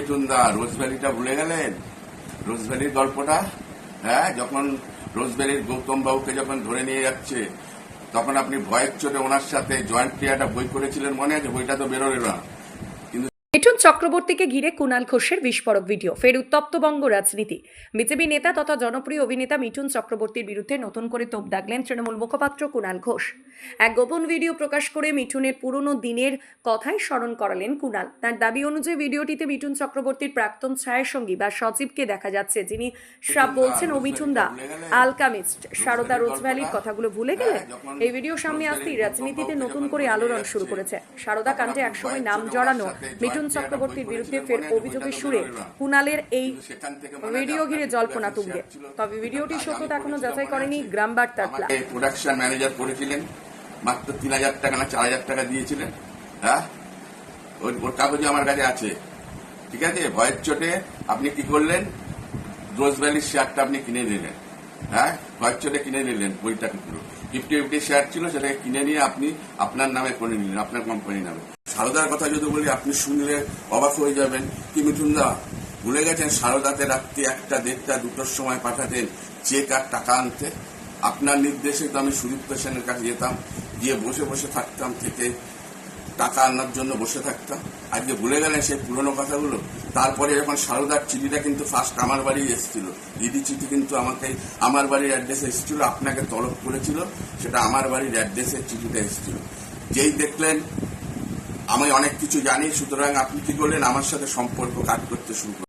মিঠুন দা, রোজভ্যালিটা ভুলে গেলেন? রোজভ্যালির গল্পটা, হ্যাঁ, যখন রোজভ্যালির গৌতম বাবুকে যখন ধরে নিয়ে যাচ্ছে, তখন আপনি ভয়ের চোটে ওনার সাথে জয়েন্ট ক্রিয়াটা বই করেছিলেন, মনে আছে? বইটা তো বেরোলো না। মিঠুন চক্রবর্তীকে ঘিরে কুণাল ঘোষের বিস্ফোরক ভিডিও, ফের উত্তপ্ত বঙ্গ রাজনীতি। বিজেপি নেতা তথা জনপ্রিয় অভিনেতা মিঠুন চক্রবর্তীর বিরুদ্ধে নতুন করে তোপ দাগলেন তৃণমূল মুখপাত্র কুণাল ঘোষ। এক গোপন ভিডিও প্রকাশ করে মিঠুনের পুরনো দিনের কথাই স্মরণ করালেন কুণাল। তার দাবি অনুযায়ী ভিডিওটিতে মিঠুন চক্রবর্তীর প্রাক্তন ছায়াসঙ্গী বা সজীবকে দেখা যাচ্ছে, যিনি সাপ বলছেন, ও মিঠুন দা আলকামিস্ট, সারদা রোজভ্যালির কথাগুলো ভুলে গেলেন। এই ভিডিও সামনে আসতেই রাজনীতিতে নতুন করে আলোড়ন শুরু করেছে। সারদা কাণ্ডে একসময় নাম জড়ানো মিঠুন চক্রবর্তীর বিরুদ্ধে ফের অভিযোগের সুরে কুণালের এই ভিডিও ঘিরে জল্পনা তুঙ্গে। তবে ভিডিওটি সত্যতা এখনো যাচাই করেনি গ্রাম বার্তার প্লাস। প্রোডাকশন ম্যানেজার করেছিলেন, মাত্র 3,000 টাকা না 4,000 টাকা দিয়েছিলেন। হ্যাঁ, ওর কাগজে আমার কাছে আছে। ঠিক আছে, ভয়ের চোটে আপনি কি করলেন? রোজভ্যালির শেয়ারটা আপনি কিনে নিলেন। হ্যাঁ, ভয়ের চোটে কিনে নিলেন বইটা পুরো 50-50 শেয়ার ছিল, সেটাকে কিনে নিয়ে আপনি আপনার নামে করে নিলেন, আপনার কোম্পানির নামে। সারদার কথা যদি বলি, আপনি শুনলে অবাক হয়ে যাবেন। কি মিঠুন দা ভুলে গেছেন সারদাতে রাত্রি 1টা, 1:30, 2টোর সময় পাঠাতেন চেক আর টাকা আনতে? আপনার নির্দেশে তো আমি সুদীপ্ত সেনের কাছে যেতাম, গিয়ে বসে বসে থাকতাম, থেকে টাকা আনার জন্য বসে থাকতাম। আজকে ভুলে গেলেন সেই পুরনো কথাগুলো? তারপরে যখন সারদার চিঠিটা কিন্তু ফার্স্ট আমার বাড়ি এসেছিল, ইডি চিঠি কিন্তু আমাকে আমার বাড়ির অ্যাড্রেসে এসেছিল, আপনাকে তলব করেছিল, সেটা আমার বাড়ির অ্যাড্রেসের চিঠিটা এসেছিল। যেই দেখলেন আমি অনেক কিছু জানি, সুতরাং আপনি কি করলেন? আমার সাথে সম্পর্ক কাট করতে শুরু করলেন।